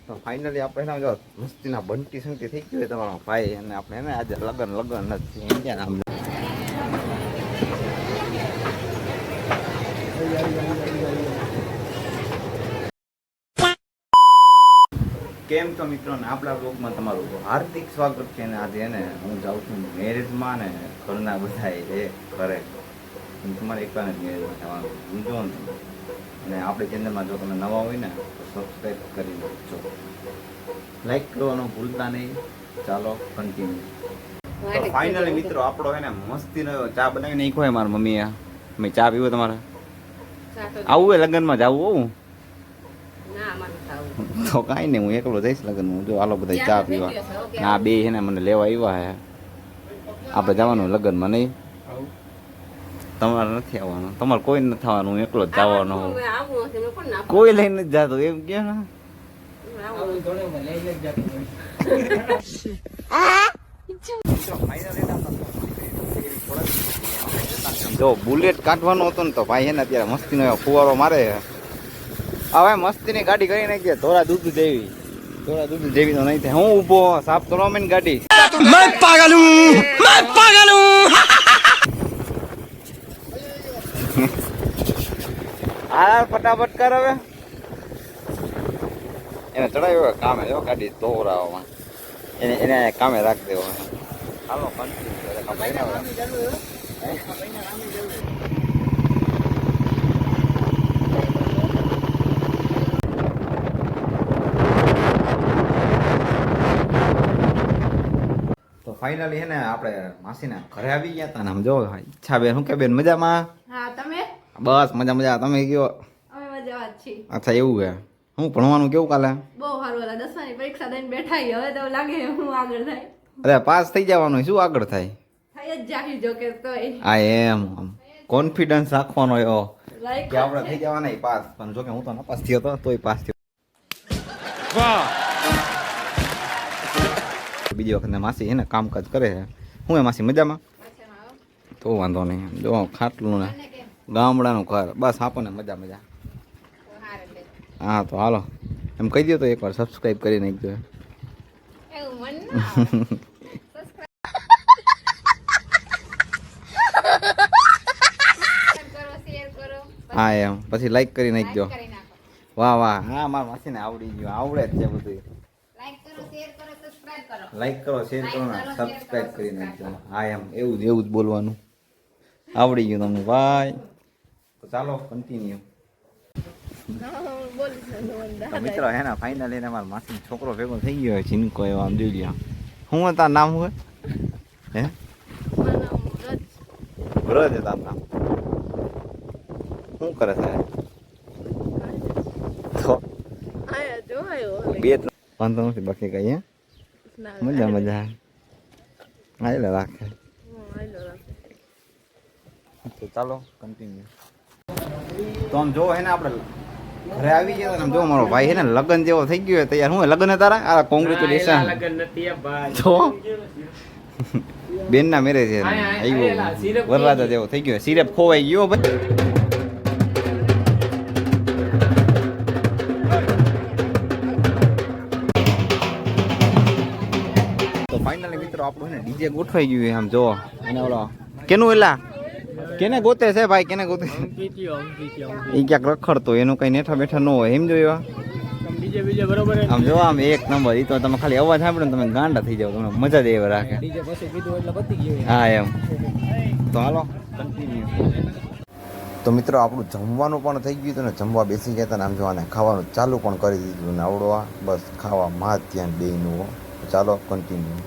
તો ફાઇનલી આપણે જો મસ્તીના બંટી સંગતી થઈ ગયું તમારો ભાઈ અને આપણે એને આજે લગન નથી ઇન્ડિયા નામ કેમ તો મિત્રો ને આપણા બ્લોગમાં તમારું હાર્દિક સ્વાગત છે અને આજે એને હું જાઉં છું મેરેજમાં ને ઘરના બધા એ કરે તમારે એકલા જ મેરેજમાં જવાનું સમજો ને અને આપણી ચેનલમાં જો તમે નવા હોય ને તો સબસ્ક્રાઈબ કરી દેજો, લાઈક કરવાનું ભૂલતા નહીં. ચાલો કન્ટિન્યુ. તો ફાઇનલી મિત્રો આપણો હે ને મસ્તીનો ચા બનાવી નાખ્યો હોય મારા મમ્મીએ. મેં ચા પીવો તમારે આવું હોય લગ્નમાં જવું હોવું તો કાંઈ નહીં, હું એકલો જઈશ લગ્નમાં. જો આલો બધા ચા પીવા આ બે છે ને મને લેવા આવ્યા હે. આપણે જવાનું લગ્નમાં નહીં, તમારે નથી આવવાનું, તમારે કોઈ નથી થવાનું, હું એકલો જ જવાનો હોઉં. કોઈ લઈને નથી જતો એમ કે ને. જો બુલેટ કાઢવાનો હતો ને તો ભાઈ છે ને અત્યારે મસ્તીનો ફુવારો મારે. હવે મસ્તીની ગાડી કરી નાખીએ થોડા દૂધ જેવી તો નહીં થાય. હું ઊભો સાફ કરવા મેં ગાડી આ ફટાફટ કર. હવે એને ચડાવ્યો કામે જો ગાડી દોરાવવામાં, એને કામે રાખ દેવો. હાલો તો ફાઇનલી હે ને આપણે માસીના ઘરે આવી ગયા હતા ને આમ જો ઈચ્છા બેન. શું કે બેન મજામાં? હા, તમે? બસ મજા. તમે કયો? અમે મજામાં જ છીએ. અચ્છા એવું હે. હું ભણવાનું કેવું કાલે? બહુ સારું. ઓલા 10માની પરીક્ષા દઈને બેઠા છીએ. હવે તો લાગે હું આગળ થાય. અરે પાસ થઈ જવાનું, શું આગળ થાય? થઈ જ જાહી જો કે તોય. આ એમ કોન્ફિડન્સ રાખવાનો એવો લાઈક કે આપણે થઈ જવાના પાસ. પણ જો કે હું તો નપાસ થયો તો તોય પાસ થયો. વાહ. બીજી વખત માસી એને કામકાજ કરે છે. હું એ માસી મજામાં? તો વાંધો નહીં. જો ખાટલું ને ગામડાનું ઘર બસ આપણને મજા. હા તો હાલો એમ કહી દો તો એકવાર સબસ્ક્રાઈબ કરી નાખજો. હા એમ પછી લાઈક કરી નાખજો. વાહ હા મારા માસીને આવડી ગયું, આવડે જ છે બધું. લાઈક કરો, શેર કરો ને સબસ્ક્રાઈબ કરી નાખજો. હા એમ એવું જ બોલવાનું આવડી ગયું તમને ભાઈ. તો ચાલો કન્ટિન્યુ. મિત્રો હે ને ફાઇનલી એને મારા માસી છોકરો ભેગો થઈ ગયો હોય ચીનકો એવો. આમ જોઈ લ્યો. શું તાર નામ હોય? હે વ્રજ તાર નામ. શું કરે છે? તો બે વાંધો નથી બાકી કઈ. મજા હાલે રાખે. તો ચાલો કન્ટિન્યુ. તો આમ જો હે ને આપણે ઘરે આવી ગયા ને જો મારો ભાઈ હે ને લગન જેવો થઈ ગયો તૈયાર. હું લગન તારા આ કોંગ્રેચ્યુલેશન. તો બેન ના મેરેજ છે આવ્યો વરરાજા જેવો થઈ ગયો. સિરેપ ખોવાઈ ગયો ભાઈ. તો ફાઇનલી મિત્રો આપણું ને ડીજે ગોઠવાઈ ગયું આમ જો. અને ઓલો કેનું એલા કેને ગોતે છે ભાઈ? કેને ગોતે? એ ક્યાંક રખડતો એનું કઈ નેઠા બેઠા ન હોય એમ જોયો. આમ જો આમ એક નંબર. એ તો તમે ખાલી અવાજ સાંભળો ને તમે ગાંડા થઈ જાવ, તમને મજા જ એવા રાખે. હા એમ. તો હાલો કન્ટિન્યુ. તો મિત્રો આપણું જમવાનું પણ થઈ ગયું હતું ને જમવા બેસી ગયા હતા ને આમ જોવાને ખાવાનું ચાલુ પણ કરી દીધું ને આવડવા બસ ખાવા માં ધ્યાન બેનું. ચાલો કન્ટિન્યુ.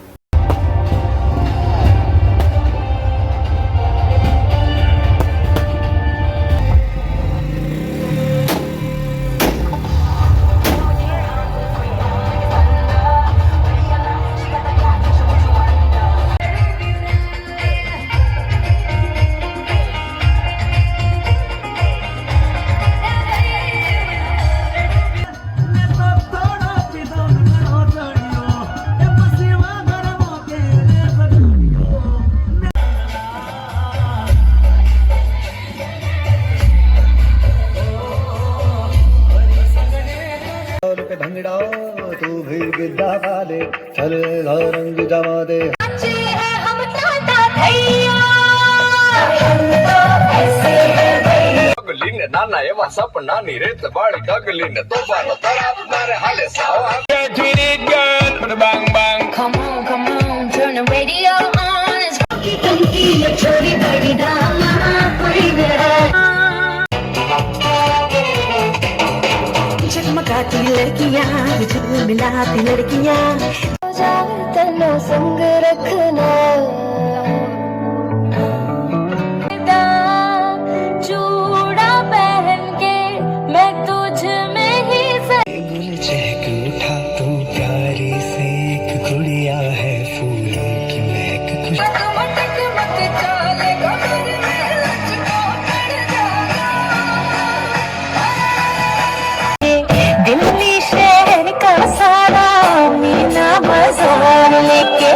तू भी विद्या वाले चल रंग जमा दे ગગલીને નાના એવા સપનાની રેત બાળી ગગલીને તોફાનો તરાપ મારે હાલે સાવા Come on, turn the radio on. It's छोरी बड़ी दामा चकमकाती लड़कियां झिलमिलाती लड़कियां तनो संग रखना चूड़ा पहन के मैं तुझ में ही चहक उठा तू प्यारी से एक गुड़िया है फूलों की महक खुश दिल्ली शहर का सारा मीना बाजार लेके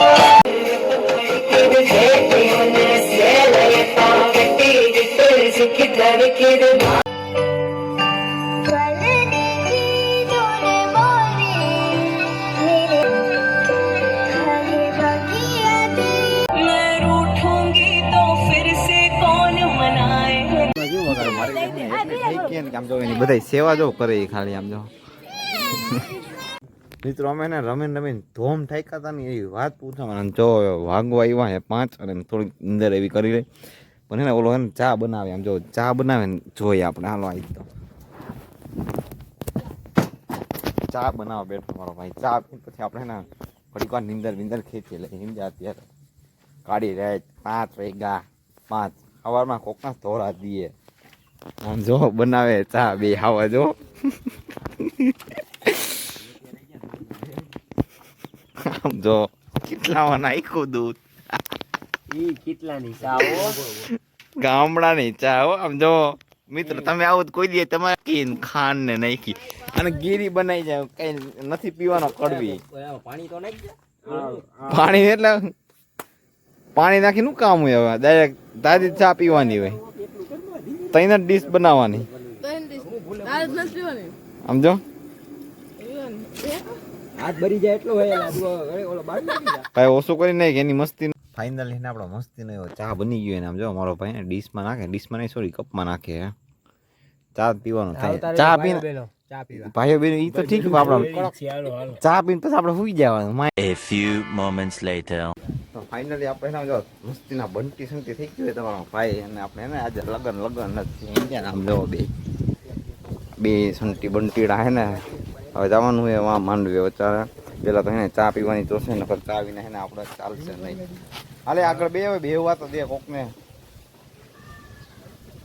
मैं रूठूंगी तो फिर से कौन मनाए આમ જો એની બધાય સેવા જો કરે ઈ ખાલી આમ જો મિત્રો અમે ને રમીને ધોમ ઠાક્યા હતા ને એવી વાત પૂછવામાં જો વાગવા આવ્યા હે 5 અને થોડીક અંદર એવી કરી લે પણ એને ઓલો એને ચા બનાવે આમ જો ચા બનાવે ને જોઈએ આપણે હાલો આવી તો ચા બનાવવા બેઠો મારો ભાઈ ચા પી પછી આપણે ને ઘડીક વાર નીંદર ખેંચી લે હિંજા અત્યારે કાઢી રાત 5 વાગ્યા 5 સવારમાં કોકના ધોરા દીએ આમ જો બનાવે ચા બે હાવા જો આમ જો કેટલામાં નાખ્યું દૂધ ગામડાની ચા હો આમ જો મિત્ર તમે આવું કોઈ દે તમારે કીન ખાંડ ને નાખી અને ગીરી બનાવી જાય કઈ નથી પીવાનો કડવી પાણી એટલે પાણી નાખી નું કામ હોય હવે ડાયરેક્ટ તાજી ચા પીવાની હોય તઈને ડીશ બનાવવાની આમ જો ભાઈ ઓછું કરી નાખ એની મસ્તી ફાઇનલી ને આપણો મસ્તી નો ચા બની ગયો એને આમ જો મારો ભાઈ ને ડીશમાં નાખે ડીશમાં નહીં સોરી કપમાં નાખે ચા પીવાનો થાય ચા પીને ભાઈઓ બેન ઈ તો ઠીક આપણે ચા પીને પછી આપણે સુઈ જવાનું A few moments later. તો ફાઇનલી આપણે જો મસ્તીના બંટી સંટી થઈ ગયું તમારો ભાઈ અને આપણે એને આજે લગન નથી ઇન્ડિયન આમ જો બે સંટી બંટીડા હે ને હવે જવાનું હોય વાં માંડવે વચારે પેલા તો એને ચા પીવાની જોશે નકર ચા વિના એને આપણે ચાલશે નહીં હાલે આગળ બે હોય બે વાત તો દે કોકને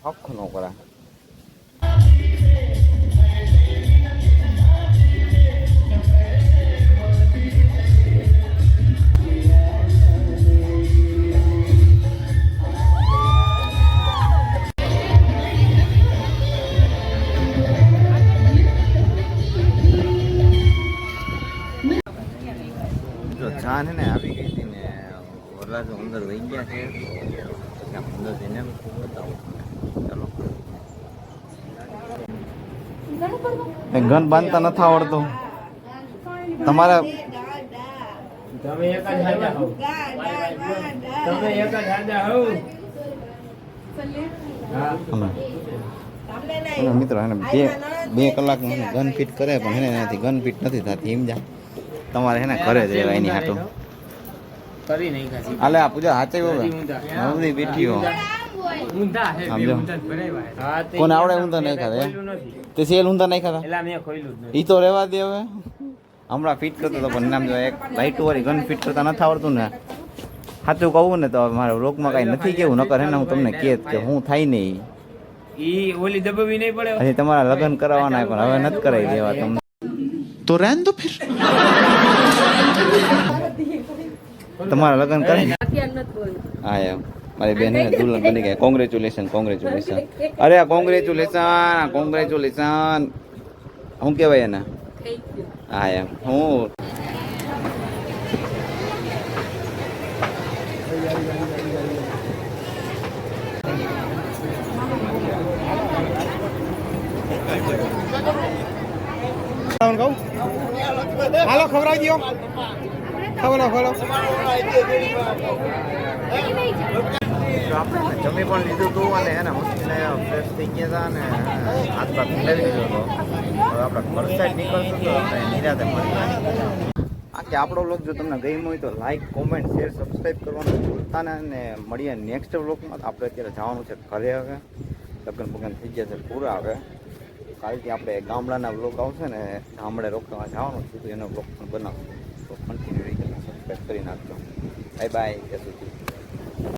હક ન કરા ચા ને આવી ગઈ હતી ને વરરાજો અંદર વહી ગયા છે અંદર જઈને બતાવો ચાલો ગન બાંધતા નથી આવડતું તમારે મિત્રો એને બે કલાકમાં ગન ફિટ કરે પણ એને એનાથી ગન ફિટ નથી થતી એમ જા તમારે હે ને ઘરે જ રહેવાય એની હાટું કરી નહીં ખાસી આલે આ પૂજા હાચે હવે નવરી બેઠી હો સમજો કોણ આવડે ઊંધા નહીં ખાતા તે સેલ ઊંધા નહીં ખાતા એલા મે ખોઈલું જ ઈ તો રહેવા દે હવે હમણાં ફિટ કરતો તો પણ નામ જો એક લાઈટ વાળી ગન ફિટ કરતા નથી આવડતું ને સાચું કહું ને તો મારા રોગમાં કાંઈ નથી કેવું નકર હે ને હું તમને કહે કે હું થાય નહીં ઈ ઓલી દબાવી નહીં પડે હજી તમારા લગ્ન કરાવવાના પણ હવે નથી કરાવી દેવા તમને तो रहने दो फिर તમારા લગ્ન કરે હા યાર મારી બેન હે દુલ્હન બની ગઈ કોંગ્રેચ્યુલેશન અરે કોંગ્રેચ્યુલેશન હું કહેવાય એને હા યાર હું કહું હાલો ખવડાવી દો ખવડાવો આપણે જમી પણ લીધું હતું અને એને મસ્તીને ફ્રેશ થઈ ગયા હતા અને હાથ પાક મિલાવી દીધો હતો. હવે આપણે ઘર સાઈડ નીકળશું તો આપણે નિરાતે મળીએ. આ કે આપણો વ્લોગ જો તમને ગમ્યો હોય તો લાઈક કોમેન્ટ શેર સબસ્ક્રાઈબ કરવાનું ભૂલતા ને. અને મળીએ નેક્સ્ટ વ્લોગમાં. આપણે અત્યારે જવાનું છે ઘરે. હવે લગ્ન બગન થઈ ગયા છે પૂરા. હવે કાલથી આપણે ગામડાના વ્લોગ આવશે ને ગામડે રોકવા જવાનું છું તો એનો વ્લોગ પણ બનાવશું. તો કન્ટિન્યુ સબસ્ક્રાઈબ કરી નાખજો. Bye bye. જય શ્રી કૃષ્ણ.